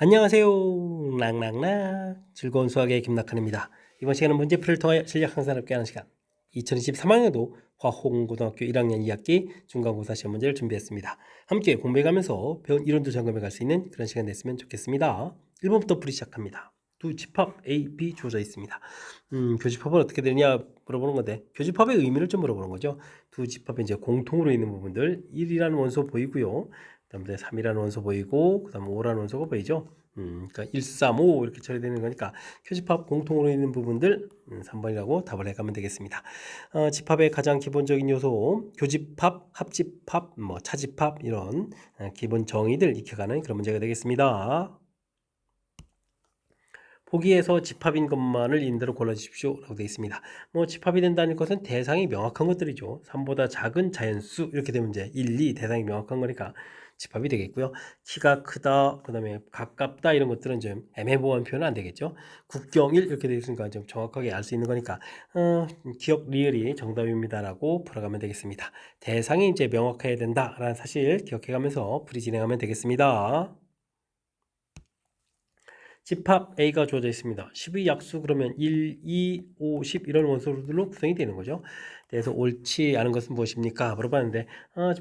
안녕하세요. 락락락 즐거운 수학의 김낙한입니다. 이번 시간은 문제풀이를 통하여 실력 향상을 하는 시간 2023학년도 화홍고등학교 1학년 2학기 중간고사 시험 문제를 준비했습니다. 함께 공부해가면서 배운 이론도 점검해 갈 수 있는 그런 시간 됐으면 좋겠습니다. 1번부터 풀이 시작합니다. 두 집합 A, B 주어져 있습니다. 교집합은 어떻게 되느냐 물어보는 건데 교집합의 의미를 좀 물어보는 거죠. 두 집합에 이제 공통으로 있는 부분들 1이라는 원소 보이고요. 그다음에 3이라는 원소 보이고 그다음 5라는 원소가 보이죠. 그러니까 1, 3, 5 이렇게 처리되는 거니까 교집합 공통으로 있는 부분들 3번이라고 답을 해가면 되겠습니다. 집합의 가장 기본적인 요소 교집합, 합집합, 차집합 이런 기본 정의들 익혀가는 그런 문제가 되겠습니다. 보기에서 집합인 것만을 임대로 골라주십시오 라고 되어 있습니다. 집합이 된다는 것은 대상이 명확한 것들이죠. 3보다 작은 자연수 이렇게 되면 이제 1, 2 대상이 명확한 거니까 집합이 되겠고요. 키가 크다, 그 다음에 가깝다 이런 것들은 좀 애매모호한 표현은 안 되겠죠. 국경일 이렇게 되어 있으니까 좀 정확하게 알 수 있는 거니까 기억 리을이 정답입니다라고 풀어가면 되겠습니다. 대상이 이제 명확해야 된다라는 사실 기억해가면서 풀이 진행하면 되겠습니다. 집합 A가 주어져 있습니다. 10의 약수 그러면 1, 2, 5, 10 이런 원소들로 구성이 되는 거죠. 그래서 옳지 않은 것은 무엇입니까? 물어봤는데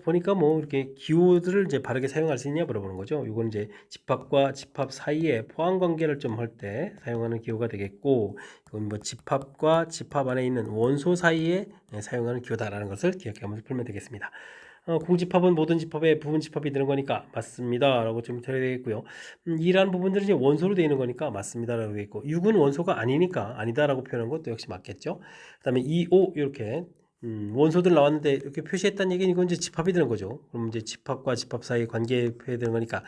보니까 이렇게 기호들을 이제 바르게 사용할 수 있냐 물어보는 거죠. 이건 이제 집합과 집합 사이에 포함 관계를 좀 할 때 사용하는 기호가 되겠고 이건 집합과 집합 안에 있는 원소 사이에 사용하는 기호다라는 것을 기억하면서 풀면 되겠습니다. 공집합은 모든 집합의 부분 집합이 되는 거니까 맞습니다 라고 좀 처리되어 있고요. 2라는 부분들은 이제 원소로 되어 있는 거니까 맞습니다 라고 되어 있고 6은 원소가 아니니까 아니다 라고 표현한 것도 역시 맞겠죠. 그 다음에 2, 5 이렇게 원소들 나왔는데 이렇게 표시했다는 얘기는 이건 이제 집합이 되는 거죠. 그럼 이제 집합과 집합 사이 관계 표현되는 거니까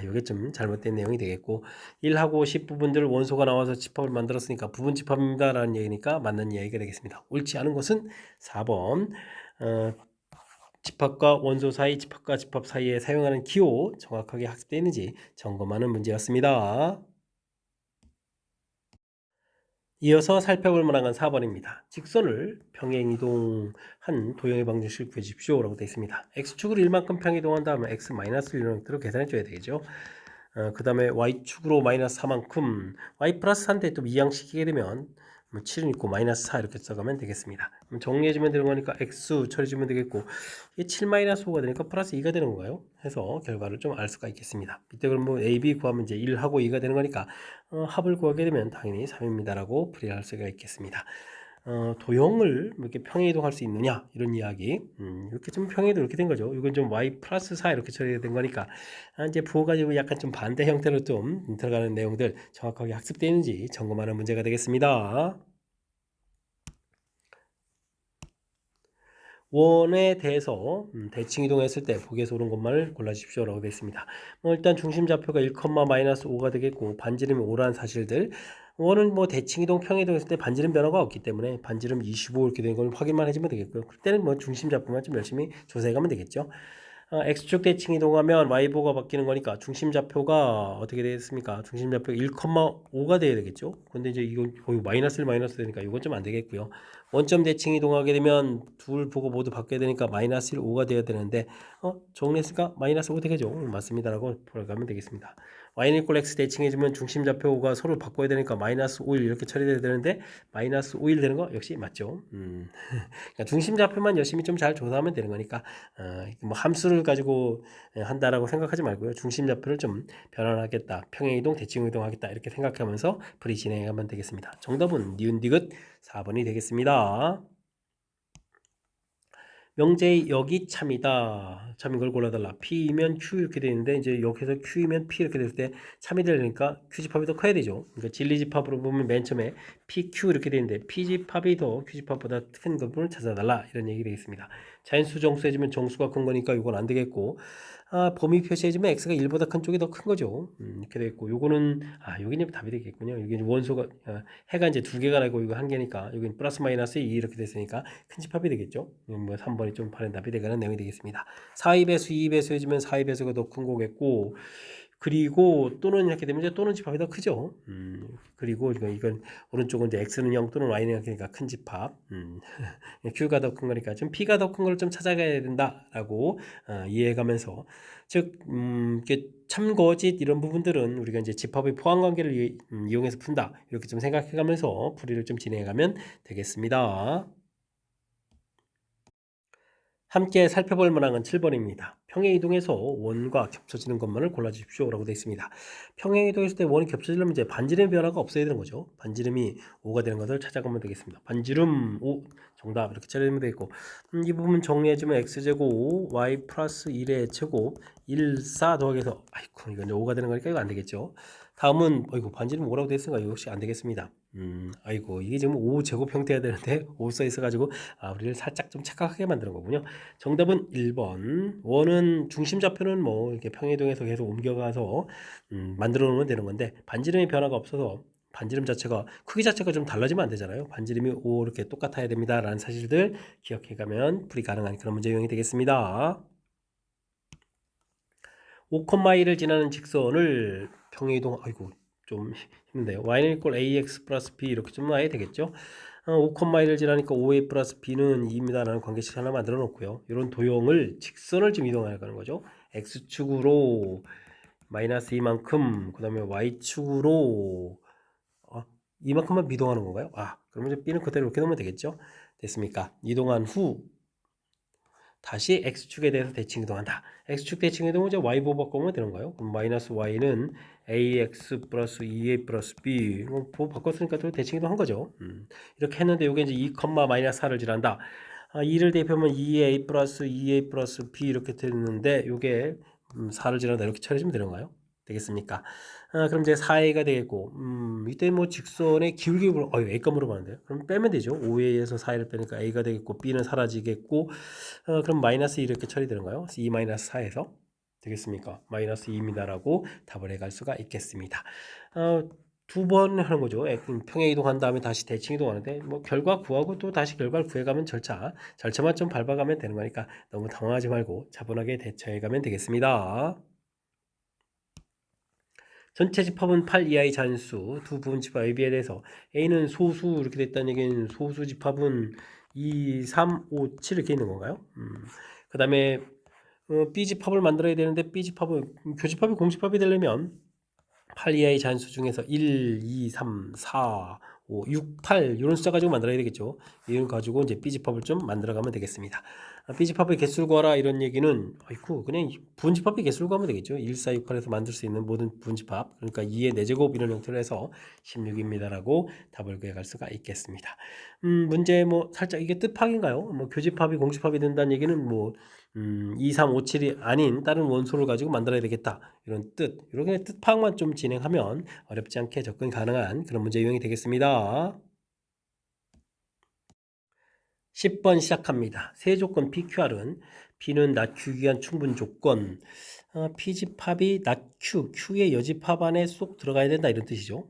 이게 좀 잘못된 내용이 되겠고 1하고 10 부분들 원소가 나와서 집합을 만들었으니까 부분 집합입니다 라는 얘기니까 맞는 이야기가 되겠습니다. 옳지 않은 것은 4번 집합과 원소 사이, 집합과 집합 사이에 사용하는 기호 정확하게 학습되어 있는지 점검하는 문제였습니다. 이어서 살펴볼 만한 건 4번입니다. 직선을 평행이동한 도형의 방정식을 구해주십시오 라고 되어 있습니다. x축으로 1만큼 평행이동한 다음에 x-1 이런 것들을 계산해 줘야 되겠죠. 그 다음에 y축으로 마이너스 4만큼 y 플러스 3대 또 이항시키게 되면 7은 있고 마이너스 4 이렇게 써가면 되겠습니다. 그럼 정리해주면 되는 거니까 x 처리해주면 되겠고 이게 7 마이너스 5가 되니까 플러스 2가 되는 건가요? 해서 결과를 좀 알 수가 있겠습니다. 이때 그럼 a, b 구하면 이제 1하고 2가 되는 거니까 합을 구하게 되면 당연히 3입니다라고 풀이할 수가 있겠습니다. 도형을 이렇게 평행이동할 수 있느냐 이런 이야기 이렇게 좀 평행이동 이렇게 된 거죠. 이건 좀 y 플러스 4 이렇게 처리된 거니까 이제 부어가지고 약간 좀 반대 형태로 좀 들어가는 내용들 정확하게 학습되는지 점검하는 문제가 되겠습니다. 원에 대해서 대칭 이동했을 때 보기에서 옳은 것만을 골라주십시오 라고 되어 있습니다. 일단 중심좌표가 1, 마이너스 5가 되겠고 반지름이 5라는 사실들 원은 대칭 이동 평행 이동했을 때 반지름 변화가 없기 때문에 반지름 25 이렇게 된 걸 확인만 해주면 되겠고요. 그때는 중심좌표만 좀 열심히 조사해 가면 되겠죠. x축 대칭 이동하면 y보가 바뀌는 거니까 중심좌표가 어떻게 되겠습니까? 중심좌표가 1,5가 돼야 되겠죠. 근데 이제 이건 거의 마이너스 1 마이너스 되니까 이건 좀 안 되겠고요. 원점 대칭 이동하게 되면 둘 보고 모두 바뀌어야 되니까 마이너스 1, 5가 돼야 되는데 정리했으니까 마이너스 5 되겠죠. 맞습니다라고 풀어가면 되겠습니다. y는 이꼴 x 대칭해주면 중심좌표가 서로 바꿔야 되니까 마이너스 5일 이렇게 처리돼야 되는데 마이너스 5일 되는 거 역시 맞죠. 그러니까 중심좌표만 열심히 좀 잘 조사하면 되는 거니까 함수를 가지고 한다라고 생각하지 말고요. 중심좌표를 좀 변환하겠다. 평행이동, 대칭이동 하겠다. 이렇게 생각하면서 풀이 진행하면 되겠습니다. 정답은 니은디귿 4번이 되겠습니다. 명제의 여기 참이다. 참인 걸 골라달라. P이면 Q 이렇게 되어 있는데 이제 여기서 Q이면 P 이렇게 됐을 때 참이 되려니까 Q집합이 더 커야 되죠. 그러니까 진리집합으로 보면 맨 처음에 PQ 이렇게 되어 있는데 P집합이 더 Q집합보다 큰 부분을 찾아달라 이런 얘기 되겠습니다. 자연수 정수해주면 정수가 큰 거니까 이건 안 되겠고 범위 표시해주면 x가 1보다 큰 쪽이 더 큰 거죠. 이렇게 되겠고 요거는 여기는 답이 되겠군요. 여기 원소가 해가 이제 두 개가 나고 이거 한 개니까 여기는 플러스 마이너스 2 이렇게 됐으니까 큰 집합이 되겠죠. 3번이 좀 바른 답이 되가는 내용이 되겠습니다. 4의 배수 2의 배수 해주면 4의 배수가 더 큰 거겠고 그리고 또는 이렇게 되면 이제 또는 집합이 더 크죠. 그리고 이건 오른쪽은 이제 x는 0 또는 y는 0이니까 큰 집합. q가 더 큰 거니까 좀 p가 더 큰 걸 좀 찾아가야 된다라고 이해해가면서 즉 이게 참거짓 이런 부분들은 우리가 이제 집합의 포함 관계를 이용해서 푼다 이렇게 좀 생각해가면서 풀이를 좀 진행해가면 되겠습니다. 함께 살펴볼 문항은 7번입니다. 평행 이동해서 원과 겹쳐지는 것만을 골라주십시오 라고 되어 있습니다. 평행 이동했을 때 원이 겹쳐지려면 이제 반지름 변화가 없어야 되는 거죠. 반지름이 5가 되는 것을 찾아가면 되겠습니다. 반지름 5 정답 이렇게 찾으면 되겠고 이 부분 정리해주면 x제곱 y 플러스 1의 제곱 1, 4 더하기해서 아이고 이거 이제 5가 되는 거니까 이거 안 되겠죠. 다음은 아이고 반지름 5라고 되어 있으니까 이거 혹시 안 되겠습니다. 아이고 이게 지금 5제곱 형태가 되는데 5 써 있어가지고 우리를 살짝 좀 착각하게 만드는 거군요. 정답은 1번. 원은 중심 좌표는 뭐 이렇게 평행이동해서 계속 옮겨가서 만들어 놓으면 되는 건데 반지름의 변화가 없어서 반지름 자체가 크기 자체가 좀 달라지면 안 되잖아요. 반지름이 5 이렇게 똑같아야 됩니다라는 사실들 기억해 가면 풀이 가능한 그런 문제 유형이 되겠습니다. 5,2를 지나는 직선을 평행이동 아이고 좀 힘든데요. y는 이꼴 ax 플러스 b 이렇게 좀 놔야 되겠죠. 5,2를 지나니까 5a 플러스 b는 2입니다 라는 관계식 하나 만들어 놓고요. 이런 도형을 직선을 좀 이동하는 거죠. x축으로 마이너스 이만큼 그 다음에 y축으로 이만큼만 이동하는 건가요? 그러면 이제 b는 그대로 이렇게 놓으면 되겠죠. 됐습니까? 이동한 후 다시 x축에 대해서 대칭 이동한다. x축 대칭 이동은 이제 y보 바꾸면 되는 거예요. 그럼 마이너스 y는 ax 플러스 2a 플러스 b 보 바꿨으니까 또 대칭 이동한 거죠. 이렇게 했는데 이게 이제 2, 마이너스 4를 지난다. 2를 대입하면 2a 플러스 2a 플러스 b 이렇게 되는데 이게 4를 지난다 이렇게 처리해주면 되는 거예요. 되겠습니까? 그럼 이제 4a가 되겠고 이때 뭐 직선의 기울기 a가 물어봤는데요. 그럼 빼면 되죠. 5a에서 4a를 빼니까 a가 되겠고 b는 사라지겠고 그럼 마이너스 2 이렇게 처리되는가요? 2 마이너스 4에서 되겠습니까? 마이너스 2입니다라고 답을 해갈 수가 있겠습니다. 두 번 하는 거죠. 평행 이동한 다음에 다시 대칭 이동하는데 뭐 결과 구하고 또 다시 결과를 구해가면 절차만 좀 밟아가면 되는 거니까 너무 당황하지 말고 차분하게 대처해가면 되겠습니다. 전체 집합은 8 이하의 잔수 두 부분 집합 AB에 대해서 A는 소수 이렇게 됐다는 얘기는 소수 집합은 2, 3, 5, 7 이렇게 있는 건가요? 그 다음에 B 집합을 만들어야 되는데 B 집합은 교집합이 공집합이 되려면 8 이하의 잔수 중에서 1, 2, 3, 4, 5, 6, 8 이런 숫자 가지고 만들어야 되겠죠. 이걸 가지고 이제 B집합을 좀 만들어가면 되겠습니다. B집합의 개수를 구하라 이런 얘기는 아이쿠 그냥 분집합의 개수를 구하면 되겠죠. 1, 4, 6, 8에서 만들 수 있는 모든 분집합 그러니까 2의 4제곱 이런 형태로 해서 16입니다라고 답을 구해갈 수가 있겠습니다. 문제 뭐 살짝 이게 뜻파악인가요? 뭐 교집합이 공집합이 된다는 얘기는 뭐 2, 3, 5, 7이 아닌 다른 원소를 가지고 만들어야 되겠다 이런 뜻 이렇게 뜻 파악만 좀 진행하면 어렵지 않게 접근 가능한 그런 문제 유형이 되겠습니다. 10번 시작합니다. 세 조건 PQR은 P는 낮 Q 위한 충분 조건 P집합이 낮 Q, Q의 여집합 안에 쏙 들어가야 된다 이런 뜻이죠.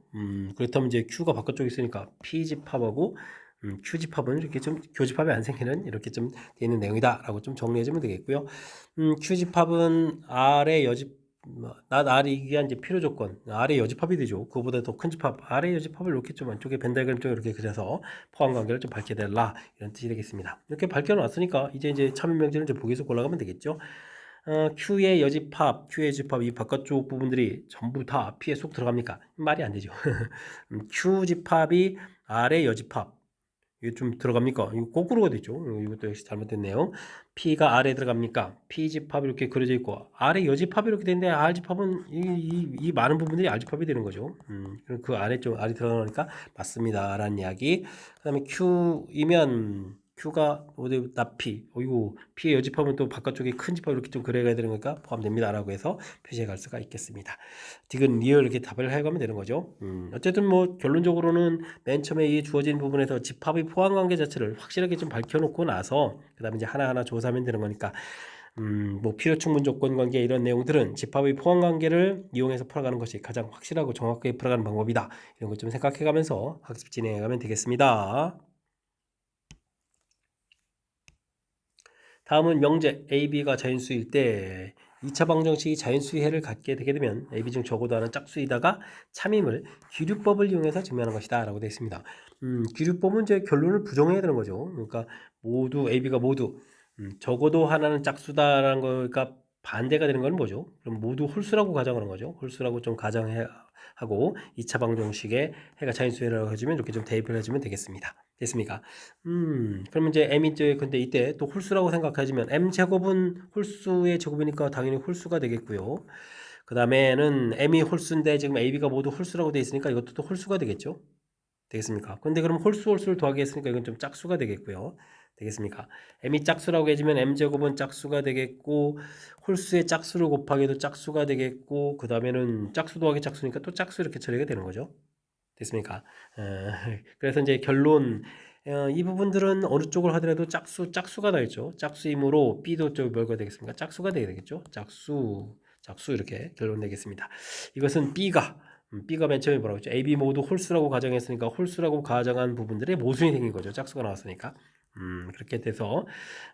그렇다면 이제 Q가 바깥쪽에 있으니까 P집합하고 Q집합은 이렇게 좀 교집합이 안 생기는 이렇게 좀 되어 있는 내용이다 라고 좀 정리해주면 되겠고요. Q집합은 R의 여집 낮 R이 위한 이제 필요 조건 R의 여집합이 되죠. 그거보다 더 큰 집합 R의 여집합을 이렇게 좀 안쪽에 벤다이그램 쪽 이렇게 그려서 포함 관계를 좀 밝혀달라 이런 뜻이 되겠습니다. 이렇게 밝혀놨으니까 이제 참여명제를 이제 보기에서 골라가면 되겠죠. Q의 여집합, Q의 집합 이 바깥쪽 부분들이 전부 다 P에 쏙 들어갑니까? 말이 안 되죠. Q 집합이 R의 여집합 이게 좀 들어갑니까? 이거 거꾸로가 되죠. 이것도 역시 잘못됐네요. P가 R에 들어갑니까? P 집합이 이렇게 그려져 있고 R의 여집합이 이렇게 되는데 R 집합은 이 많은 부분들이 R 집합이 되는 거죠. 그럼 그 안에 좀 R이 들어가니까 맞습니다라는 이야기. 그다음에 Q이면 Q가 어디 P, 이거 P의 여집합은 또 바깥쪽에 큰 집합 이렇게 좀 그려야 되는 거니까 포함됩니다라고 해서 표시해 갈 수가 있겠습니다. 디귿 리얼 이렇게 답을 해가면 되는 거죠. 어쨌든 뭐 결론적으로는 맨 처음에 이 주어진 부분에서 집합의 포함 관계 자체를 확실하게 좀 밝혀놓고 나서 그다음에 이제 하나하나 조사하면 되는 거니까 뭐 필요 충분 조건 관계 이런 내용들은 집합의 포함 관계를 이용해서 풀어가는 것이 가장 확실하고 정확하게 풀어가는 방법이다. 이런 것 좀 생각해가면서 학습 진행해가면 되겠습니다. 다음은 명제 A, B가 자연수일 때 2차 방정식이 자연수의 갖게 되게 되면 AB 중 적어도 하나는 짝수이다가 참임을 귀류법을 이용해서 증명하는 것이다 라고 되어 있습니다. 귀류법은 이제 결론을 부정해야 되는 거죠. 그러니까 모두 AB가 모두 적어도 하나는 짝수다라는 거가 반대가 되는 건 뭐죠? 그럼 모두 홀수라고 가정하는 거죠. 홀수라고 좀 가정하고 2차 방정식에 해가 자연수라고 해주면 이렇게 좀 대입을 해주면 되겠습니다. 됐습니까? 그러면 이제 m이 이제 근데 이때 또 홀수라고 생각하시면 m 제곱은 홀수의 제곱이니까 당연히 홀수가 되겠고요. 그 다음에는 m이 홀수인데 지금 ab가 모두 홀수라고 되어 있으니까 이것도 또 홀수가 되겠죠. 되겠습니까? 근데 그럼 홀수를 더하기 했으니까 이건 좀 짝수가 되겠고요. 되겠습니까? m이 짝수라고 해주면 m제곱은 짝수가 되겠고 홀수의 짝수를 곱하기도 짝수가 되겠고 그 다음에는 짝수 더하기 짝수니까 또 짝수 이렇게 처리가 되는 거죠. 됐습니까? 그래서 이제 결론 이 부분들은 어느 쪽을 하더라도 짝수가 나겠죠. 짝수이므로 B도 좀 뭐가 되겠습니까? 짝수가 되겠죠. 짝수 이렇게 결론 내겠습니다. 이것은 B가 맨 처음에 뭐라고 했죠? AB 모두 홀수라고 가정했으니까 홀수라고 가정한 부분들의 모순이 생긴 거죠. 짝수가 나왔으니까. 그렇게 돼서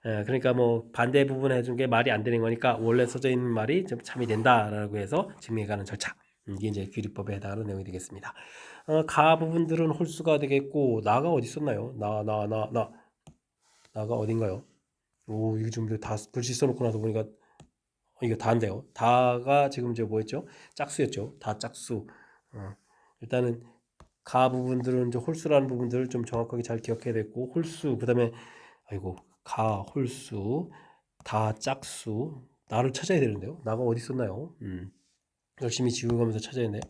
그러니까 뭐 반대 부분 해준 게 말이 안 되는 거니까 원래 써져 있는 말이 좀 참이 된다라고 해서 증명해가는 절차. 이게 이제 귀리법에 해당하는 내용이 되겠습니다. 가 부분들은 홀수가 되겠고 나가 어디 있었나요? 나가 어딘가요? 오 이거 좀 다 글씨 써놓고 나서 보니까 이거 다인데요. 다가 지금 이제 뭐였죠? 짝수였죠. 다 짝수. 일단은 가 부분들은 이제 홀수라는 부분들을 좀 정확하게 잘 기억해야 되고 홀수 그다음에 아이고 가 홀수 다 짝수 나를 찾아야 되는데요. 나가 어디 있었나요? 열심히 지우가면서 찾아야 되네요.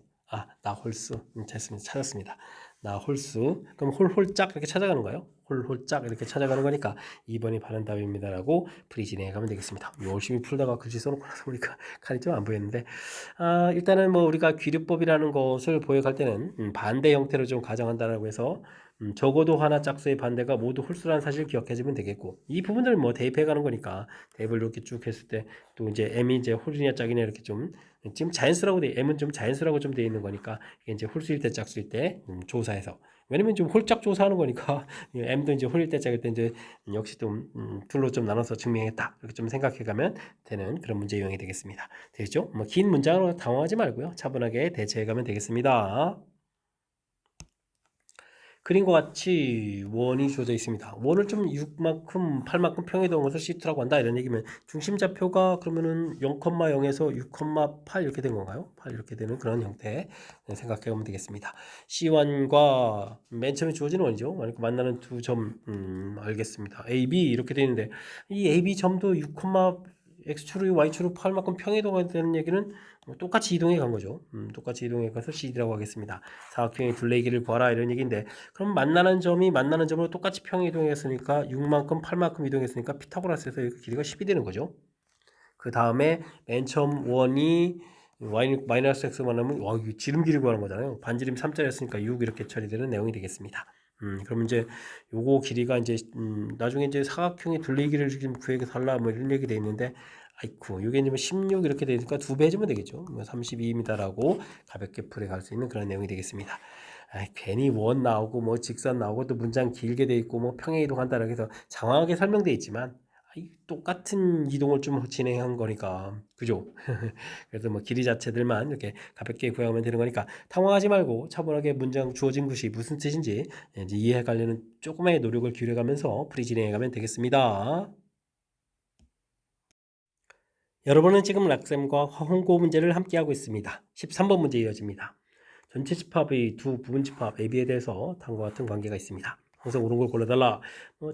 나 홀수. 됐습니다. 찾았습니다. 나 홀수. 그럼 홀짝 이렇게 찾아가는 거예요. 홀짝 이렇게 찾아가는 거니까 2번이 바른 답입니다라고 풀이 진행해 가면 되겠습니다. 열심히 풀다가 글씨 써놓고 나서 보니까 칼이 좀 안 보였는데 일단은 뭐 우리가 귀류법이라는 것을 보여갈 때는 반대 형태로 좀 가정한다라고 해서 적어도 하나 짝수의 반대가 모두 홀수라는 사실을 기억해주면 되겠고 이 부분들은 뭐 대입해 가는 거니까 대입을 이렇게 쭉 했을 때 또 이제 m이 이제 홀이냐 짝이냐 이렇게 좀 지금 자연수라고 m은 좀 자연수라고 좀 되어 있는 거니까 이게 이제 홀수일 때 짝수일 때 조사해서 왜냐면 좀 홀짝 조사하는 거니까 m도 이제 홀일 때 짝일 때 이제 역시 좀 둘로 좀 나눠서 증명했다 이렇게 좀 생각해가면 되는 그런 문제 유형이 되겠습니다. 되겠죠? 뭐 긴 문장으로 당황하지 말고요 차분하게 대처해가면 되겠습니다. 그림과 같이 원이 주어져 있습니다. 원을 좀 6만큼, 8만큼 평이동한 것을 C2라고 한다 이런 얘기면 중심좌표가 그러면은 0,0에서 6,8 이렇게 된 건가요? 8 이렇게 되는 그런 형태 생각해 보면 되겠습니다. C1과 맨 처음에 주어진 원이죠. 그러니까 만나는 두 점 알겠습니다. A, B 이렇게 되어 있는데 이 A, B 점도 6, X축으로 Y축으로 8만큼 평이동이 되는 얘기는 똑같이 이동해 간 거죠. 똑같이 이동해 가서 C라고 하겠습니다. 사각형의 둘레길을 구하라 이런 얘기인데 그럼 만나는 점이 만나는 점으로 똑같이 평이 이동했으니까 6만큼 8만큼 이동했으니까 피타고라스에서 길이가 10이 되는 거죠. 그 다음에 맨 처음 원이 마이너스 x 만나면 와 이거 지름 길이 구하는 거잖아요. 반지름 3짜리였으니까 6 이렇게 처리되는 내용이 되겠습니다. 그러면 이제 요거 길이가 이제 나중에 이제 사각형의 둘레 길이를 지금 구해서 달라 뭐 이런 얘기 돼 있는데 아이쿠 요게 이제 16 이렇게 되니까 2배 해주면 되겠죠. 32m라고 가볍게 풀에 갈 수 있는 그런 내용이 되겠습니다. 괜히 원 나오고 뭐 직선 나오고 또 문장 길게 돼 있고 뭐 평행 이동한다라고 해서 장황하게 설명돼 있지만 똑같은 이동을 좀 진행한 거니까 그죠? 그래서 뭐 길이 자체들만 이렇게 가볍게 구해가면 되는 거니까 당황하지 말고 차분하게 문장 주어진 것이 무슨 뜻인지 이제 이해하려는 조금의 노력을 기울여가면서 풀이 진행해가면 되겠습니다. 여러분은 지금 락셈과 화홍고 문제를 함께 하고 있습니다. 13번 문제 이어집니다. 전체 집합의 두 부분 집합 AB에 대해서 다음과 같은 관계가 있습니다. 항상 옳은 걸 골라달라.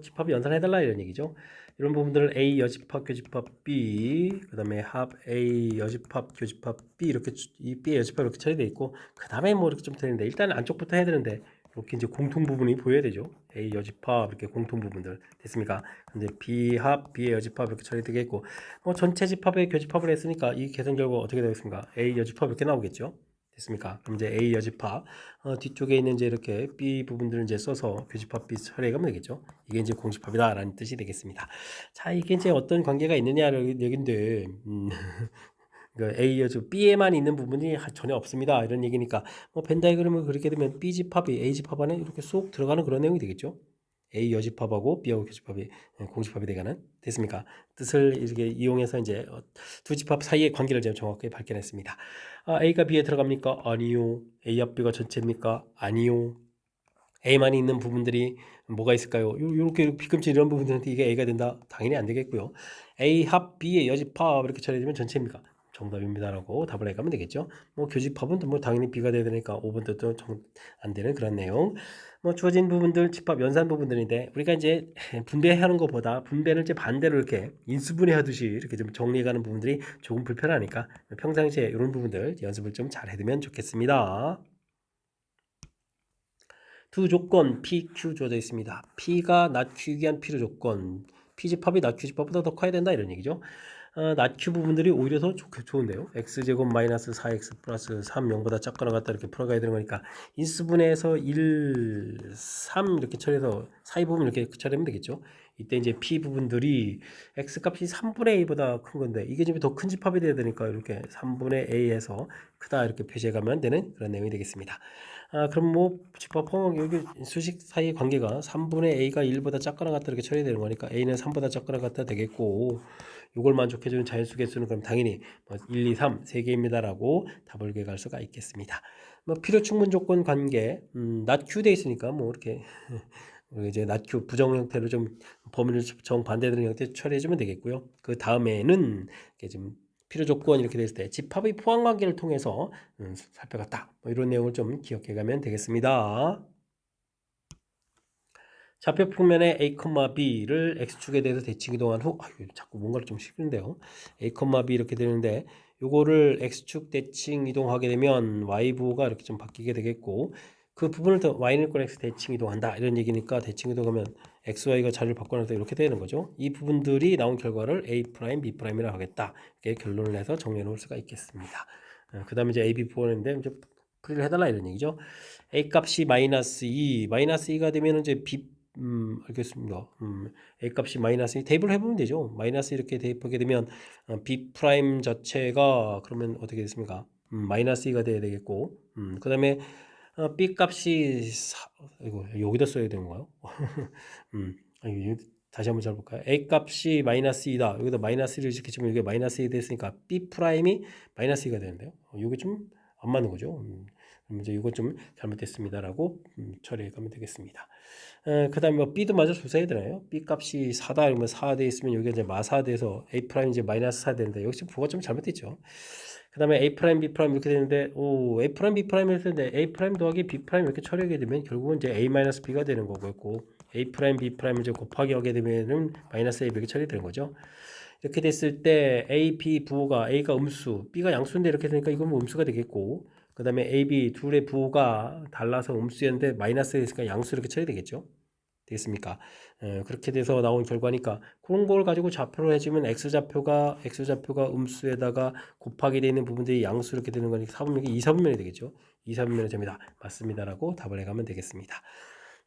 집합 연산해달라 이런 얘기죠. 이런 부분들을 A 여집합 교집합 B 그 다음에 합 A 여집합 교집합 B 이렇게 이 B 여집합 이렇게 처리되어 있고 그 다음에 뭐 이렇게 좀 되는데 일단 안쪽부터 해야 되는데 이렇게 이제 공통 부분이 보여야 되죠. A 여집합 이렇게 공통 부분들 됐습니까? 근데 B 합 B의 여집합 이렇게 처리되겠고 전체 집합의 교집합을 했으니까 이 계산 결과 어떻게 되겠습니까? A 여집합 이렇게 나오겠죠. 됐습니까? 그럼 이제 A 여집합 뒤쪽에 있는 이제 이렇게 B 부분들을 이제 써서 교집합 B 처리하면 되겠죠. 이게 이제 공집합이다라는 뜻이 되겠습니다. 자, 이게 이제 어떤 관계가 있느냐를 얘긴데 A 여집 B에만 있는 부분이 전혀 없습니다. 이런 얘기니까 벤 다이그램을 그렇게 되면 B 집합이 A 집합 안에 이렇게 쏙 들어가는 그런 내용이 되겠죠. A 여집합하고 B하고 교집합이 공집합이 되가는 됐습니까? 뜻을 이렇게 이용해서 이제 두 집합 사이의 관계를 제가 정확하게 발견했습니다. A가 B에 들어갑니까? 아니요. A 합 B가 전체입니까? 아니요. A만이 있는 부분들이 뭐가 있을까요? 요렇게 B금치 이런 부분들한테 이게 A가 된다? 당연히 안 되겠고요. A 합 B의 여집합 이렇게 처리되면 전체입니까? 정답입니다라고 답을 해가면 되겠죠. 뭐 교집합은 뭐 당연히 B가 돼야 되니까 5번 뜻도 안 되는 그런 내용. 뭐 주어진 부분들 집합 연산 부분들인데 우리가 이제 분배하는 것보다 분배를 이제 반대로 이렇게 인수분해 하듯이 이렇게 좀 정리해가는 부분들이 조금 불편하니까 평상시에 이런 부분들 연습을 좀 잘 해두면 좋겠습니다. 두 조건 P, Q 주어져 있습니다. P가 not Q이기 위한 필요 조건. P집합이 not Q집합보다 더 커야 된다 이런 얘기죠. not Q 부분들이 오히려 더 좋은데요. x제곱 마이너스 4x 플러스 3 0보다 작거나 같다 이렇게 풀어가야 되는 거니까 인수분해해서 1, 3 이렇게 처리해서 사이 부분 이렇게 처리하면 되겠죠. 이때 이제 P 부분들이 x 값이 3분의 A보다 큰 건데 이게 지금 더 큰 집합이 돼야 되니까 이렇게 3분의 A에서 크다 이렇게 표시해가면 되는 그런 내용이 되겠습니다. 그럼 뭐 집합 포함 여기 수식 사이의 관계가 3분의 A가 1보다 작거나 같다 이렇게 처리되는 거니까 A는 3보다 작거나 같다 되겠고 이걸 만족해주는 자연수 개수는 그럼 당연히 1, 2, 3 세 개입니다라고 답을 구해갈 수가 있겠습니다. 뭐 필요 충분 조건 관계 not Q 돼 있으니까 뭐 이렇게 이제 not Q 부정 형태로 좀 범위를 정반대되는 형태 처리해주면 되겠고요. 그 다음에는 이렇게 좀 필요 조건 이렇게 됐을 때 집합의 포함 관계를 통해서 살펴갔다. 뭐 이런 내용을 좀 기억해 가면 되겠습니다. 좌표 평면에 A, B를 X축에 대해서 대칭 이동한 후 자꾸 뭔가를 좀 싫은데요. A, B 이렇게 되는데 요거를 X축 대칭 이동하게 되면 Y부가 이렇게 좀 바뀌게 되겠고 그 부분을 더 Y는 꼴 X 대칭 이동한다 이런 얘기니까 대칭 이동하면 XY가 자리를 바꿔놔서 이렇게 되는 거죠. 이 부분들이 나온 결과를 A', B'이라고 하겠다. 이렇게 결론을 내서 정리해 놓을 수가 있겠습니다. 그 다음에 이제 A, B 부분인데 이제 풀이를 해달라 이런 얘기죠. A 값이 마이너스 2, 마이너스 2가 되면 이제 B 알겠습니다. A 값이 마이너스 2 대입을 해보면 되죠. 마이너스 이렇게 대입하게 되면 B 프라임 자체가 그러면 어떻게 됐습니까? 마이너스 2가 돼야 되겠고, 그 다음에 B 값이 이거 여기다 써야 되는 거요? 다시 한번 잘 볼까요? A 값이 마이너스 2다. 여기다 마이너스 1을 이렇게 치면 이게 마이너스 2 됐으니까 B 프라임이 마이너스 2가 되는데요. 이게 좀 안 맞는 거죠. 그럼 이제 이거 좀 잘못됐습니다라고 처리해 가면 되겠습니다. 그 다음에 뭐 B도 마저 조사해야 되나요? B 값이 4다 그러면 4 돼 있으면 여기가 이제 마사 돼서 A 프라임 이제 마이너스 4 되는데 역시 부가 좀 잘못됐죠. 그 다음에 A 프라임, B 프라임 이렇게 되는데 A 프라임, B 프라임 이렇게 되는데 A 프라임 더하기 B 프라임 이렇게 처리하게 되면 결국은 이제 A 마이너스 B가 되는 거고 A 프라임, B 프라임 이제 곱하기 하게 되면은 마이너스 A 이렇게 처리되는 거죠. 이렇게 됐을 때 A, B 부호가 A가 음수, B가 양수인데 이렇게 되니까 이건 뭐 음수가 되겠고 그 다음에 A, B 둘의 부호가 달라서 음수였는데 마이너스가 있으니까 양수 이렇게 처리되겠죠. 되겠습니까? 그렇게 돼서 나온 결과니까 그런 걸 가지고 좌표로 해주면 x좌표가 음수에다가 곱하기 되어 있는 부분들이 양수 이렇게 되는 거니까 4분면이 2, 4분면이 되겠죠. 2, 4분면의 점이다. 맞습니다라고 답을 해가면 되겠습니다.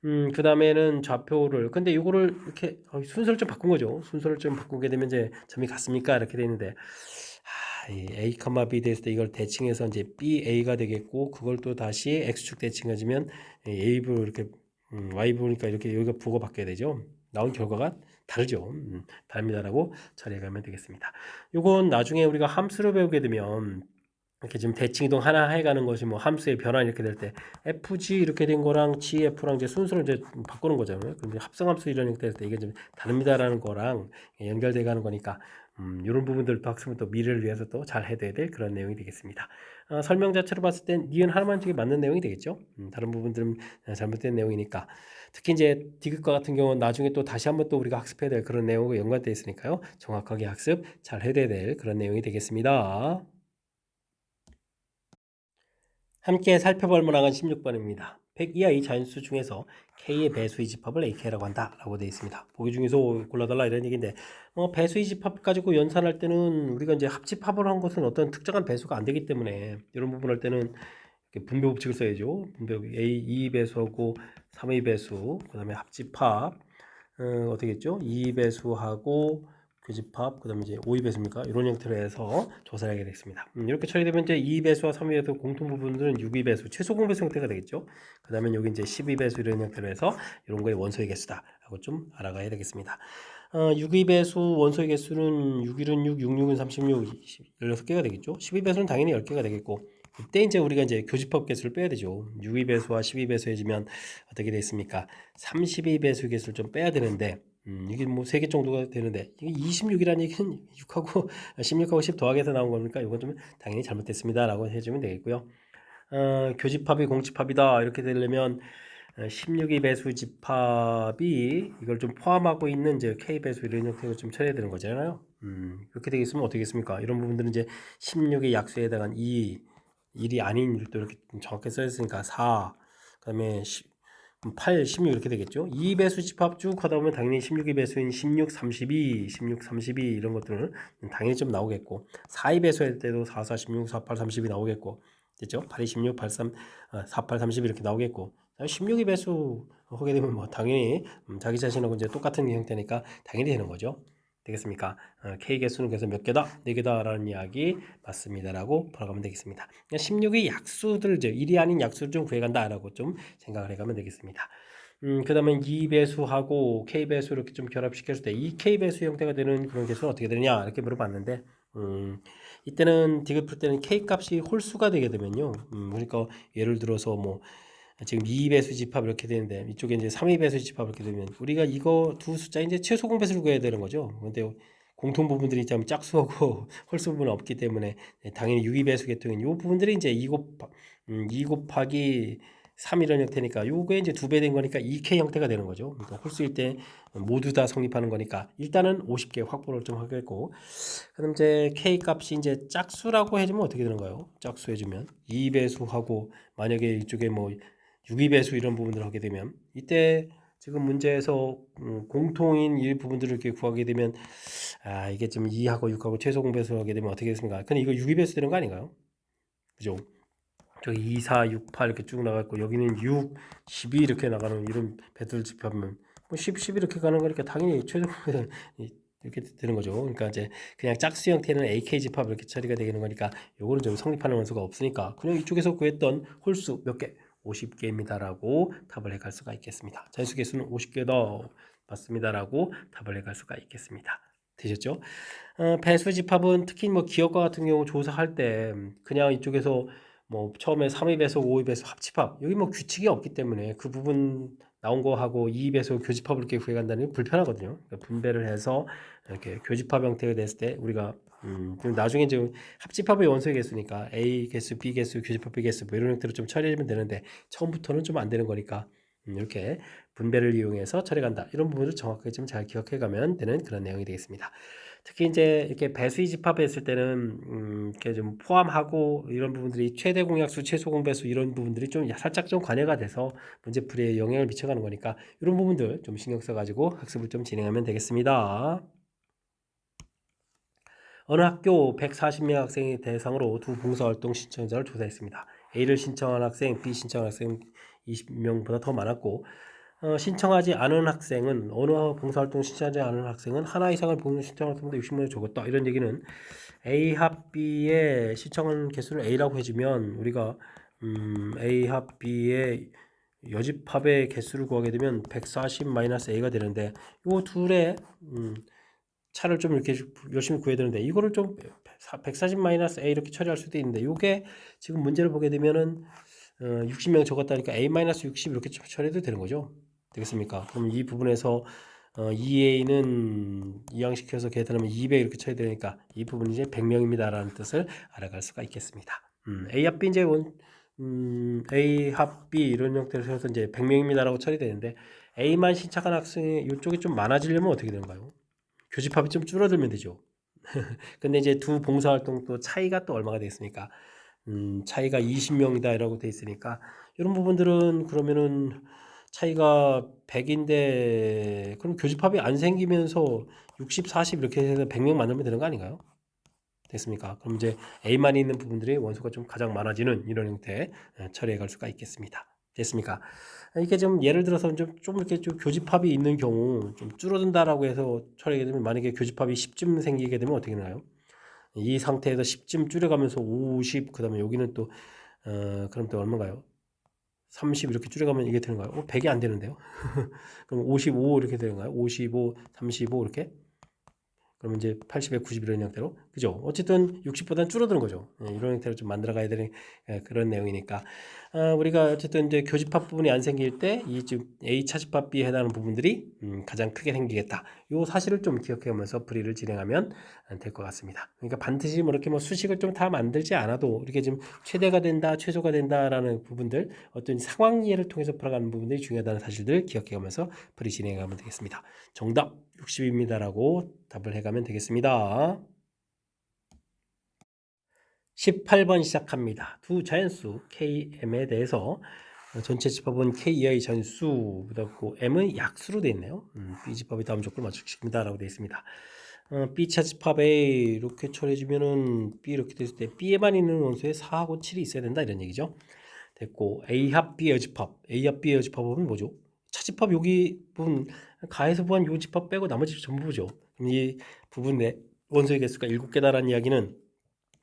그 다음에는 좌표를 근데 이거를 이렇게 순서를 좀 바꾼 거죠. 순서를 좀 바꾸게 되면 이제 점이 같습니까? 이렇게 되는데 이 A, B 됐을 때 이걸 대칭해서 이제 BA가 되겠고 그걸 또 다시 X축 대칭해주면 A부 이렇게 Y부니까 이렇게 여기가 부호가 바뀌어야 되죠. 나온 결과가 다르죠. 다릅니다라고 처리해 가면 되겠습니다. 요건 나중에 우리가 함수를 배우게 되면 이렇게 지금 대칭 이동 하나 해가는 것이 뭐 함수의 변환 이렇게 될 때 FG 이렇게 된 거랑 GF랑 이제 순서를 이제 바꾸는 거잖아요. 그럼 합성함수 이런 형태 될때 이게 좀 다릅니다라는 거랑 연결돼 가는 거니까 이런 부분들도 학습은 또 미래를 위해서 또 잘 해둬야 될 그런 내용이 되겠습니다. 설명 자체로 봤을 땐 니은 하나만 쪽에 맞는 내용이 되겠죠. 다른 부분들은 잘못된 내용이니까 특히 이제 디귿과 같은 경우는 나중에 또 다시 한번 또 우리가 학습해야 될 그런 내용과 연관되어 있으니까요. 정확하게 학습 잘 해둬야 될 그런 내용이 되겠습니다. 함께 살펴볼 문항은 16번입니다. 100 이하의 자연수 중에서 K의 배수의 집합을 AK라고 한다 라고 되어 있습니다. 보기 중에서 골라달라 이런 얘기인데 배수의 집합 가지고 연산할 때는 우리가 이제 합집합을 한 것은 어떤 특정한 배수가 안 되기 때문에 이런 부분 할 때는 분배 법칙을 써야죠. 분배 A 2배수하고 3의 배수 그 다음에 합집합 어떻게 했죠? 2배수하고 교집합, 그 다음에 이제 5위배수입니까? 이런 형태로 해서 조사를 하게 됐습니다. 이렇게 처리되면 이제 2위배수와 3위배수 공통 부분들은 6위배수, 최소 공배수 형태가 되겠죠. 그 다음에 여기 이제 12배수 이런 형태로 해서 이런 거의 원소의 개수다 라고 좀 알아가야 되겠습니다. 6위배수 원소의 개수는 6일은 6, 66은 36, 16개가 되겠죠. 12배수는 당연히 10개가 되겠고, 그때 이제 우리가 이제 교집합 개수를 빼야 되죠. 6위배수와 12배수 해지면 어떻게 되겠습니까? 32배수 개수를 좀 빼야 되는데, 이게 뭐 3개 정도가 되는데, 이게 26이라는 얘기는 6하고 16하고 10 더하기해서 나온 겁니까? 이건 좀 당연히 잘못됐습니다 라고 해주면 되겠고요. 교집합이 공집합이다 이렇게 되려면 16이 배수 집합이 이걸 좀 포함하고 있는 이제 K 배수 이런 형태로 좀 처리해야 되는 거잖아요. 그렇게 되겠으면 어떻게 겠습니까? 이런 부분들은 이제 16의 약수에 해당한 1이 아닌 일도 이렇게 정확하게 써있으니까 4, 그다음에 8, 16 이렇게 되겠죠. 2배수 집합 쭉 하다 보면 당연히 16의 배수인 16, 32, 16, 32 이런 것들은 당연히 좀 나오겠고, 4의 배수 할 때도 4, 4, 16, 4, 8, 32 나오겠고, 됐죠? 8, 2, 16, 8, 3, 4, 8, 32 이렇게 나오겠고, 16의 배수 하게 되면 뭐 당연히 자기 자신하고 이제 똑같은 형태니까 당연히 되는 거죠. 되겠습니까? K 개수는 그래서 몇 개다? 4개다라는 이야기 맞습니다라고 풀어가면 되겠습니다. 16의 약수들, 이제 1이 아닌 약수를 좀 구해간다라고 좀 생각을 해가면 되겠습니다. 그 다음에 2배수하고 K배수 이렇게 좀 결합시켰을 때 이 K배수 형태가 되는 그런 개수는 어떻게 되느냐 이렇게 물어봤는데, 이때는 디귿 풀 때는 K 값이 홀수가 되게 되면요. 그러니까 예를 들어서 뭐 지금 2배수 집합 이렇게 되는데 이쪽에 이제 3배수 집합 이렇게 되면 우리가 이거 두 숫자 이제 최소 공배수를 구해야 되는 거죠. 근데 공통 부분들이 좀 짝수하고 홀수 부분은 없기 때문에 당연히 6배수 계통인 이 부분들이 이제 2 곱하기 3 이런 형태니까 요게 이제 2배 된 거니까 2K 형태가 되는 거죠. 그러니까 홀수일 때 모두 다 성립하는 거니까 일단은 50개 확보를 좀 하겠고, 그럼 이제 K 값이 이제 짝수라고 해주면 어떻게 되는가요? 짝수 해주면 2배수하고 만약에 이쪽에 뭐 6위배수 이런 부분들을 하게 되면 이때 지금 문제에서 공통인 이 부분들을 이렇게 구하게 되면 이게 좀 2하고 6하고 최소 공배수 하게 되면 어떻게 됐습니까? 근데 이거 6위배수 되는 거 아닌가요? 그죠? 저기 2, 4, 6, 8 이렇게 쭉 나갔고 여기는 6, 12 이렇게 나가는 이런 배들 집합면 뭐 10, 12 이렇게 가는 거니까 당연히 최소 공배수 이렇게 되는 거죠. 그러니까 이제 그냥 짝수 형태는 AK 집합 이렇게 처리가 되는 거니까 요거는 좀 성립하는 원소가 없으니까 그냥 이쪽에서 구했던 홀수 몇 개? 50개입니다라고 답을 해갈 수가 있겠습니다. 자연수 개수는 50개다 맞습니다라고 답을 해갈 수가 있겠습니다. 되셨죠? 배수 집합은 특히 뭐 기업과 같은 경우 조사할 때 그냥 이쪽에서 뭐 처음에 3위 배속, 5위 배속 합집합 여기 뭐 규칙이 없기 때문에 그 부분 나온 거 하고 2위 배속 교집합을 이렇게 구해간다는 게 불편하거든요. 그러니까 분배를 해서 이렇게 교집합 형태가 됐을 때 우리가 나중에 이제 합집합의 원소의 개수니까 A 개수, B 개수, 교집합 B 개수 뭐 이런 형태로 좀 처리하면 되는데 처음부터는 좀 안 되는 거니까 이렇게 분배를 이용해서 처리간다. 이런 부분을 정확하게 좀 잘 기억해 가면 되는 그런 내용이 되겠습니다. 특히 이제 이렇게 배수의 집합했을 때는 이렇게 좀 포함하고 이런 부분들이 최대 공약수, 최소 공배수 이런 부분들이 좀 살짝 좀 관여가 돼서 문제풀이에 영향을 미쳐가는 거니까 이런 부분들 좀 신경 써가지고 학습을 좀 진행하면 되겠습니다. 어느 학교 140명 학생의 대상으로 두 봉사활동 신청자를 조사했습니다. A를 신청한 학생, B 신청한 학생 20명보다 더 많았고 신청하지 않은 학생은 어느 봉사활동 신청하지 않은 학생은 하나 이상을 보는 신청할 때보다 60명이 적었다. 이런 얘기는 A 합 B의 신청한 개수를 A라고 해주면 우리가 A 합 B의 여집합의 개수를 구하게 되면 140-A가 되는데 이 둘의 차를 좀 이렇게 열심히 구해야 되는데 이거를 좀 140-A 이렇게 처리할 수도 있는데 이게 지금 문제를 보게 되면은 60명 적었다니까 A-60 이렇게 처리해도 되는 거죠. 되겠습니까? 그럼 이 부분에서 2A는 이항시켜서 계산하면 200 이렇게 쳐야 되니까 이 부분이 이제 100명입니다라는 뜻을 알아갈 수가 있겠습니다. A 합 B 이제 A 합 B 이런 형태로 해서 이제 100명입니다라고 처리되는데 A만 신청한 학생이 이쪽이 좀 많아지려면 어떻게 되는가요? 교집합이 좀 줄어들면 되죠. 근데 이제 두 봉사활동 또 차이가 또 얼마가 되겠습니까? 차이가 20명이다 이라고 돼 있으니까 이런 부분들은 그러면은 차이가 100인데 그럼 교집합이 안 생기면서 60, 40 이렇게 해서 100명 만들면 되는 거 아닌가요? 됐습니까? 그럼 이제 A만 있는 부분들이 원소가 좀 가장 많아지는 이런 형태 처리해 갈 수가 있겠습니다. 됐습니까? 이게 좀 예를 들어서 좀 이렇게 좀 교집합이 있는 경우 좀 줄어든다라고 해서 처리하게 되면 만약에 교집합이 10쯤 생기게 되면 어떻게 되나요? 이 상태에서 10쯤 줄여가면서 50, 그 다음에 여기는 또 그럼 또 얼마인가요? 30 이렇게 줄여가면 이게 되는가요? 100이 안 되는데요. 그럼 55 이렇게 되는가요? 55, 35 이렇게? 그러면 이제 80에 90 이런 형태로, 그죠? 어쨌든 60보다는 줄어드는 거죠. 이런 형태로 좀 만들어 가야 되는 그런 내용이니까 우리가 어쨌든 이제 교집합 부분이 안 생길 때 이 지금 A 차집합 B에 해당하는 부분들이 가장 크게 생기겠다. 요 사실을 좀 기억하면서 풀이를 진행하면 될 것 같습니다. 그러니까 반드시 뭐 이렇게 뭐 수식을 좀 다 만들지 않아도 이렇게 좀 최대가 된다, 최소가 된다라는 부분들, 어떤 상황 이해를 통해서 풀어가는 부분들이 중요하다는 사실들 기억해가면서 풀이 진행하면 되겠습니다. 정답 60입니다라고 답을 해가면 되겠습니다. 18번 시작합니다. 두 자연수 KM에 대해서 전체 집합은 KEI 자연수 그다고 M은 약수로 되어 있네요. B 집합의 다음 조건을 맞추십니다 라고 되어 있습니다. B 차집합 A 이렇게 처리해주면은 B 이렇게 됐을 때 B에만 있는 원소에 4하고 7이 있어야 된다 이런 얘기죠. 됐고 A합 B 여집합 A합 B 여집합은 뭐죠? 차집합 여기 부분 가에서 구한 요 집합 빼고 나머지 전부죠. 그럼 이 부분의 원소의 개수가 7개다라는 이야기는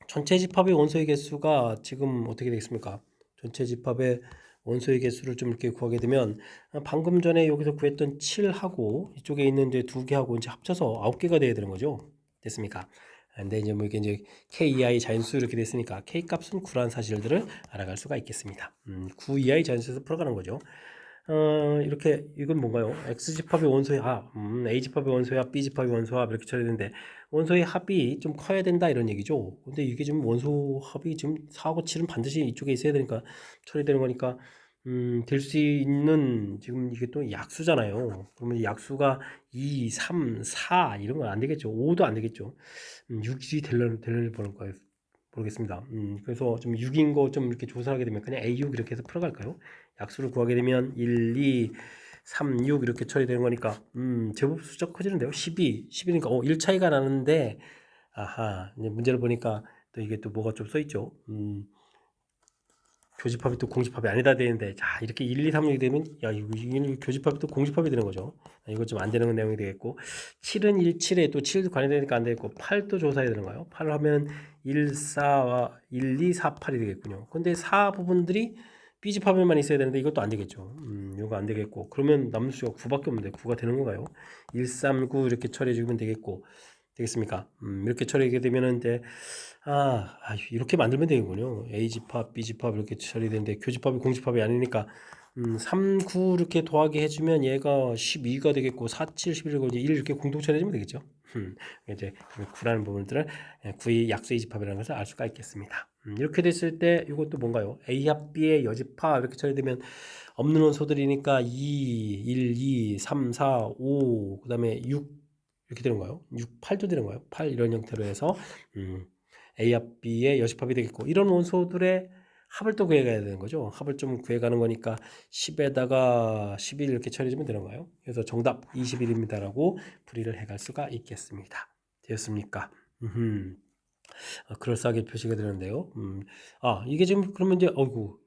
전체 집합의 원소의 개수가 지금 어떻게 되겠습니까? 전체 집합의 원소의 개수를 좀 이렇게 구하게 되면 방금 전에 여기서 구했던 7하고 이쪽에 있는 이제 2개하고 이제 합쳐서 9개가 돼야 되는 거죠. 됐습니까? 근데 이제 뭐 이게 이제 KEI 자연수 이렇게 됐으니까 K 값은 9라는 사실들을 알아갈 수가 있겠습니다. 9 EI 자연수에서 풀어가는 거죠. 이렇게 이건 뭔가요? X 집합의 원소의 합, A 집합의 원소의 합, B 집합의 원소의 합 이렇게 처리되는데 원소의 합이 좀 커야 된다 이런 얘기죠. 근데 이게 지금 원소 합이 지금 4하고 7은 반드시 이쪽에 있어야 되니까 처리되는 거니까 될 수 있는 지금 이게 또 약수잖아요. 그러면 약수가 2, 3, 4 이런 건 안 되겠죠. 5도 안 되겠죠. 6이 될려는 보는 거예요. 모르겠습니다. 그래서 좀 6인 거 좀 이렇게 조사하게 되면 그냥 A6 이렇게 해서 풀어갈까요? 약수를 구하게 되면 1, 2, 3, 6 이렇게 처리되는 거니까 제법 숫자 커지는데요. 12, 11이니까 1 차이가 나는데 아하 이제 문제를 보니까 또 이게 또 뭐가 좀 써있죠. 교집합이 또 공집합이 아니다 되는데 자 이렇게 1, 2, 3, 6이 되면 야 이거 교집합이 또 공집합이 되는 거죠. 이거 좀 안 되는 내용이 되겠고 7은 1, 7에 또 7도 관여되니까 안 되겠고 8도 조사해야 되는 거예요. 8을 하면 1, 4와 1, 2, 4, 8이 되겠군요. 근데 4 부분들이 B집합에만 있어야 되는데 이것도 안 되겠죠. 이거 안 되겠고 그러면 남는 수가 9밖에 없는데 9가 되는 건가요? 1, 3, 9 이렇게 처리해 주면 되겠고 되겠습니까? 이렇게 처리하게 되면은 이제 이렇게 만들면 되겠군요. A 집합, B 집합 이렇게 처리되는데 교집합이 공집합이 아니니까 3, 9 이렇게 더하기 해주면 얘가 12가 되겠고 4, 7, 11이고 이제 1 이렇게 공동 처리해주면 되겠죠. 이제 9라는 부분들을 9의 약수의 집합이라는 것을 알 수가 있겠습니다. 이렇게 됐을 때 이것도 뭔가요? A 합 B의 여집합 이렇게 처리되면 없는 원소들이니까 2, 1, 2, 3, 4, 5, 그 다음에 6 이렇게 되는 거예요. 6, 8도 되는 거예요. 8 이런 형태로 해서 A 합 B의 여집합이 되겠고 이런 원소들의 합을 또 구해가야 되는 거죠. 합을 좀 구해가는 거니까 10에다가 11 이렇게 처리해주면 되는 거예요. 그래서 정답 21입니다라고 풀이를 해갈 수가 있겠습니다. 되었습니까? 그럴싸하게 표시가 되는데요. 이게 지금 그러면 이제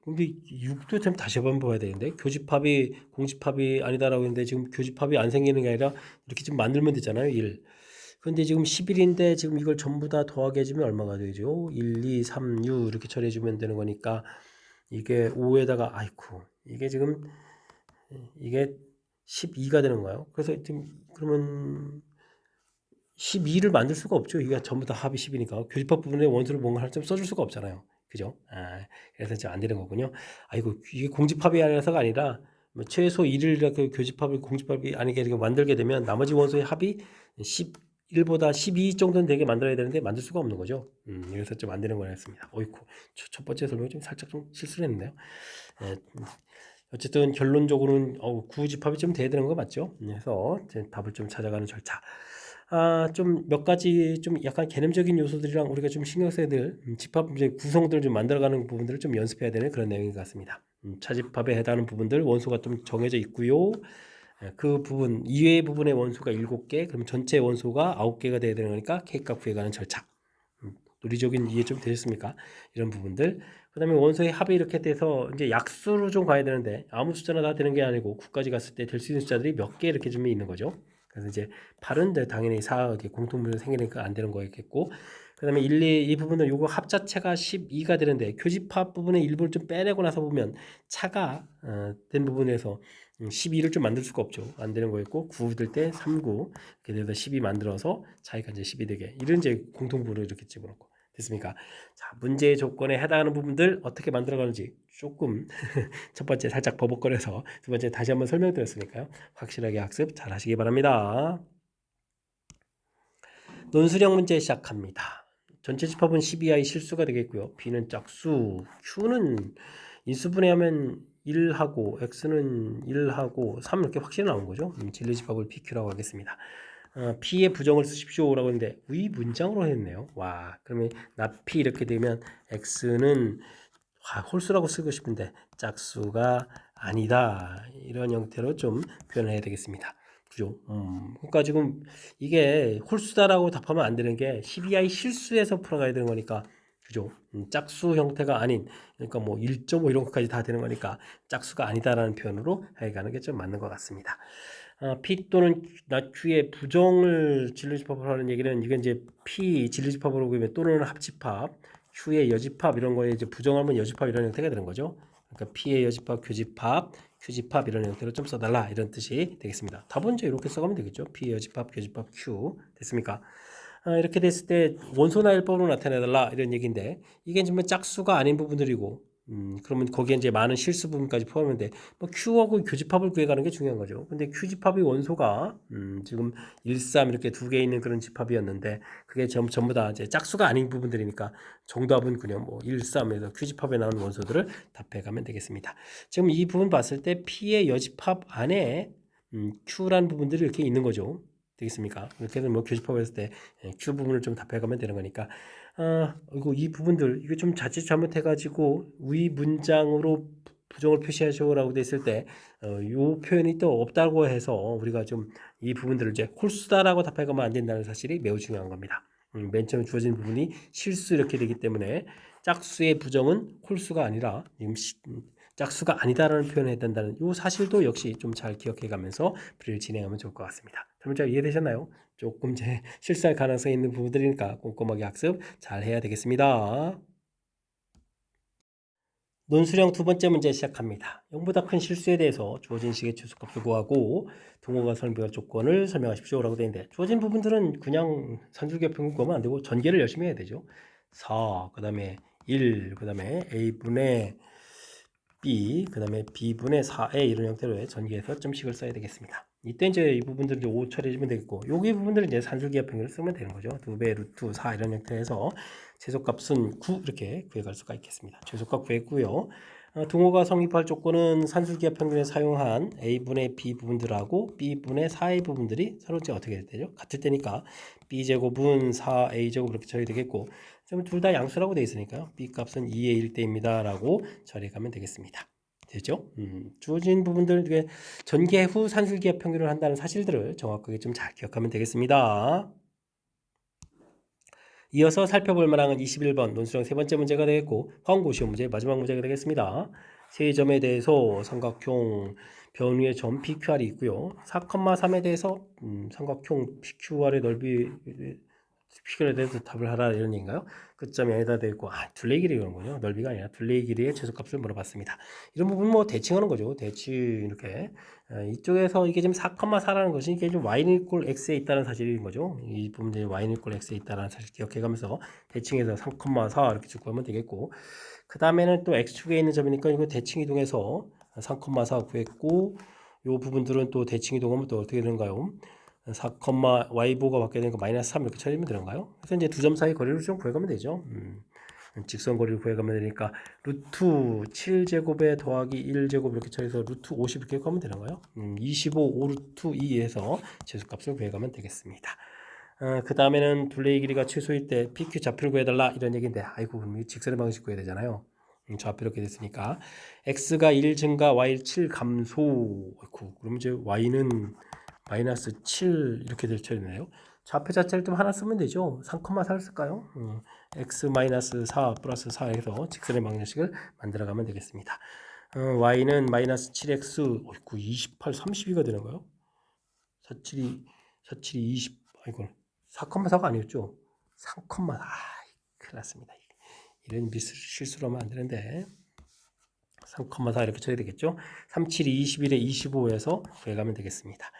근데 6도 좀 다시 한번 봐야 되는데 교집합이 공집합이 아니다라고 했는데 지금 교집합이 안 생기는 게 아니라 이렇게 좀 만들면 되잖아요. 1. 근데 지금 11인데 지금 이걸 전부 다 더하게 해주면 얼마가 되죠? 1, 2, 3, 6 이렇게 처리해주면 되는 거니까 이게 5에다가 이게 지금 이게 12가 되는 거예요. 그래서 지금 그러면 12를 만들 수가 없죠. 이게 전부 다 합이 10이니까 교집합 부분에 원소를 뭔가 할 점 써줄 수가 없잖아요. 그죠? 그래서 이제 안 되는 거군요. 이게 공집합이 아니라서가 아니라 뭐 최소 1을 이렇게 교집합을 공집합이 아니게 이렇게 만들게 되면 나머지 원소의 합이 11보다 12 정도는 되게 만들어야 되는데 만들 수가 없는 거죠. 그래서 좀 안 되는 거였습니다. 첫 번째 설명 좀 살짝 좀 실수를 했는데요. 어쨌든 결론적으로는 구집합이 좀 돼야 되는 거 맞죠? 그래서 답을 좀 찾아가는 절차. 좀 몇 가지 좀 약간 개념적인 요소들이랑 우리가 좀 신경 써야 될 집합 이제 구성들을 좀 만들어가는 부분들을 좀 연습해야 되는 그런 내용인 것 같습니다. 차집합에 해당하는 부분들 원소가 좀 정해져 있고요. 그 부분 이외의 부분의 원소가 7개, 그럼 전체 원소가 9개가 돼야 되는 거니까 K값 구해가는 절차. 논리적인 이해 좀 되셨습니까? 이런 부분들. 그다음에 원소의 합이 이렇게 돼서 이제 약수로 좀 가야 되는데 아무 숫자나 다 되는 게 아니고 9까지 갔을 때 될 수 있는 숫자들이 몇 개 이렇게 좀 있는 거죠. 그래서 이제 8은 당연히 4 이렇게 공통분수 생기니까 안 되는 거겠고, 그다음에 1, 2, 이 부분은 요거 합 자체가 12가 되는데 교집합 부분의 일부를 좀 빼내고 나서 보면 차가 된 부분에서 12를 좀 만들 수가 없죠. 안 되는 거였고 9 될 때 3, 9 이렇게 돼서 12 만들어서 차이가 이제 12 되게 이런 이제 공통분을 이렇게 집어넣고 됐습니까? 자, 문제의 조건에 해당하는 부분들 어떻게 만들어가는지 조금 첫 번째 살짝 버벅거려서 두 번째 다시 한번 설명드렸으니까요. 확실하게 학습 잘 하시기 바랍니다. 논술형 문제 시작합니다. 전체 집합은 12i 실수가 되겠고요. b는 짝수, q는 인수분해하면 1하고 x는 1하고 3 이렇게 확실히 나온 거죠. 진리집합을 pq라고 하겠습니다. p의 부정을 쓰십시오라고 했는데 위 문장으로 했네요. 와, 그러면 나 p 이렇게 되면 x는 홀수라고 쓰고 싶은데 짝수가 아니다. 이런 형태로 좀 표현해야 되겠습니다. 그죠? 그러니까 지금 이게 홀수다라고 답하면 안 되는 게 12i 실수해서 풀어가야 되는 거니까, 그죠? 짝수 형태가 아닌, 그러니까 뭐 1.5 이런 것까지 다 되는 거니까 짝수가 아니다라는 표현으로 해가는 게 좀 맞는 것 같습니다. P 또는 Q의 부정을 진리집합으로 하는 얘기는 이건 이제 P 진리집합으로 보면 또는 합집합, Q의 여집합 이런 거에 이제 부정하면 여집합 이런 형태가 되는 거죠. 그러니까 P의 여집합, 교집합, Q집합 이런 형태로 좀 써달라 이런 뜻이 되겠습니다. 답은 이제 이렇게 써가면 되겠죠. P의 여집합, 교집합, Q 됐습니까? 이렇게 됐을 때 원소나 일법으로 나타내달라 이런 얘기인데 이게 지금 짝수가 아닌 부분들이고 그러면 거기에 이제 많은 실수 부분까지 포함하는데 뭐 Q하고 교집합을 구해가는 게 중요한 거죠. 근데 Q집합의 원소가 지금 1, 3 이렇게 두 개 있는 그런 집합이었는데 그게 전부 다 이제 짝수가 아닌 부분들이니까 정답은 그냥 뭐 1, 3에서 Q집합에 나오는 원소들을 답해가면 되겠습니다. 지금 이 부분 봤을 때 P의 여집합 안에 Q라는 부분들이 이렇게 있는 거죠. 되겠습니까? 이렇게 해서 뭐 교집합을 했을 때 Q 부분을 좀 답해가면 되는 거니까 이 부분들 이거 좀 자칫 잘못해가지고 위 문장으로 부정을 표시하시오라고 돼 있을 때 요 표현이 또 없다고 해서 우리가 좀 이 부분들을 이제 홀수다라고 답해가면 안 된다는 사실이 매우 중요한 겁니다. 맨 처음에 주어진 부분이 실수 이렇게 되기 때문에 짝수의 부정은 홀수가 아니라 짝수가 아니다라는 표현을 해야 된다는 이 사실도 역시 좀 잘 기억해 가면서 풀이를 진행하면 좋을 것 같습니다. 여러분 잘 이해되셨나요? 조금 제 실수할 가능성이 있는 부분들이니까 꼼꼼하게 학습 잘 해야 되겠습니다. 논술형 두 번째 문제 시작합니다. 0보다 큰 실수에 대해서 주어진 식의 최소값을 구하고 동호가 설명할 조건을 설명하십시오라고 되어 있는데 주어진 부분들은 그냥 산술기하평균 구하면 안 되고 전개를 열심히 해야 되죠. 4, 그 다음에 1, 그 다음에 A분의 B, 그 다음에 B분의 4A 이런 형태로 전개해서 점식을 써야 되겠습니다. 이때 이제 이 부분들을 이제 5 처리해주면 되겠고, 여기 부분들은 이제 산술기하평균을 쓰면 되는 거죠. 2배 루트 4 이런 형태에서 최소값은 9 이렇게 구해갈 수가 있겠습니다. 최소값 구했고요. 등호가 성립할 조건은 산술기하평균에 사용한 A분의 B 부분들하고 B분의 4A 부분들이 서로 이제 어떻게 되죠? 같을 때니까 B제곱은 4A제곱 이렇게 처리되겠고, 둘 다 양수라고 되어 있으니까요. B 값은 2의 1대입니다. 라고 처리하면 되겠습니다. 되죠? 주어진 부분들 중에 전개 후 산술기하 평균을 한다는 사실들을 정확하게 좀 잘 기억하면 되겠습니다. 이어서 살펴볼 만한 21번 논술형 세 번째 문제가 되겠고 화원고시험 문제 마지막 문제가 되겠습니다. 세 점에 대해서 삼각형 변위의 점 PQR이 있고요. 4,3에 대해서 삼각형 PQR의 넓이 PQR에 대해서 답을 하라 이런 얘기인가요? 끝점이 아니다 되어 있고 둘레 길이 그런 거죠. 넓이가 아니라 둘레 길이의 최소값을 물어봤습니다. 이런 부분 뭐 대칭하는 거죠. 대칭 이렇게 이쪽에서 이게 지금 4,4라는 것이 이게 좀 y는 equal x에 있다는 사실인 거죠. 이 부분이 y는 equal x에 있다는 사실 기억해가면서 대칭해서 3,4 이렇게 쭉 구하면 되겠고 그 다음에는 또 x축에 있는 점이니까 이거 대칭 이동해서 3,4 구했고 이 부분들은 또 대칭 이동하면 또 어떻게 되는가요? 4, y보가 바뀌게 되니까 마이너스 3 이렇게 처리하면 되는가요? 그래서 이제 두 점 사이 거리를 좀 구해가면 되죠. 직선 거리를 구해가면 되니까 루트 7제곱에 더하기 1제곱 이렇게 처리해서 루트 50 이렇게 가면 되는가요? 25 5루트 2에서 최소값을 구해가면 되겠습니다. 그 다음에는 둘레의 길이가 최소일 때 PQ 좌표를 구해달라 이런 얘기인데 아이고 그럼 직선의 방식 구해야 되잖아요. 좌표 이렇게 됐으니까 x가 1 증가 y 7 감소 그럼 이제 y는 마이너스 7 이렇게 될 처리네요. 좌표 자체를 좀 하나 쓰면 되죠. 3,4를 쓸까요? x-4 플러스 4 해서 직선의 방정식을 만들어가면 되겠습니다. y는 마이너스 7x, 어이구 28, 32가 되는 거요? 472, 20, 아이고 4,4가 아니었죠? 3, 큰일 났습니다. 이런 실수를 하면 안 되는데 3,4 이렇게 쳐야 되겠죠? 3, 7, 21에 25에서 구해가면 되겠습니다.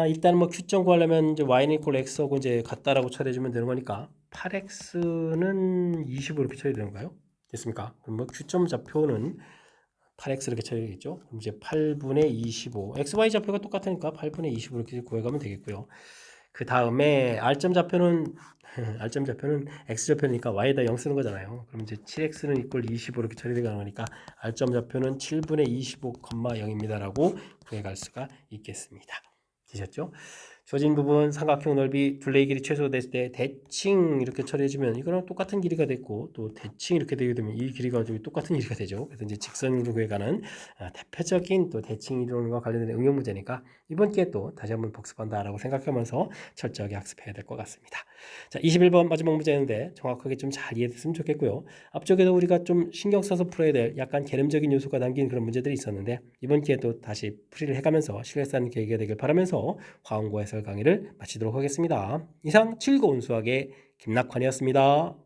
일단 뭐 Q점 구하려면 이제 y는 equal x하고 이제 같다라고 처리해주면 되는 거니까 8x는 25 이렇게 쳐야 되는 거예요? 됐습니까? 그럼 뭐 Q점 좌표는 8x 이렇게 쳐야겠죠? 그럼 이제 8분의 25 xy 좌표가 똑같으니까 8분의 25 이렇게 구해가면 되겠고요. 그 다음에 r점 좌표는 r점 좌표는 x 좌표니까 y에다 0 쓰는 거잖아요. 그럼 이제 7x는 equal 25 이렇게 처리되는 거니까 r점 좌표는 7분의 25, 0입니다라고 구해갈 수가 있겠습니다. 되셨죠? 주어진 부분 삼각형 넓이 둘레의 길이 최소됐을 때 대칭 이렇게 처리해주면 이거랑 똑같은 길이가 됐고 또 대칭 이렇게 되게 되면 이 길이가 가지고 똑같은 길이가 되죠. 그래서 이제 직선으로 구해가는 대표적인 또 대칭 이론과 관련된 응용 문제니까 이번 기회에 또 다시 한번 복습한다라고 생각하면서 철저하게 학습해야 될 것 같습니다. 자, 21번 마지막 문제인데 정확하게 좀 잘 이해됐으면 좋겠고요. 앞쪽에도 우리가 좀 신경 써서 풀어야 될 약간 개념적인 요소가 담긴 그런 문제들이 있었는데 이번 기회에 또 다시 풀이를 해가면서 신뢰 쌓는 계기가 되길 바라면서 화원고 해설 강의를 마치도록 하겠습니다. 이상 즐거운 수학의 김낙환이었습니다.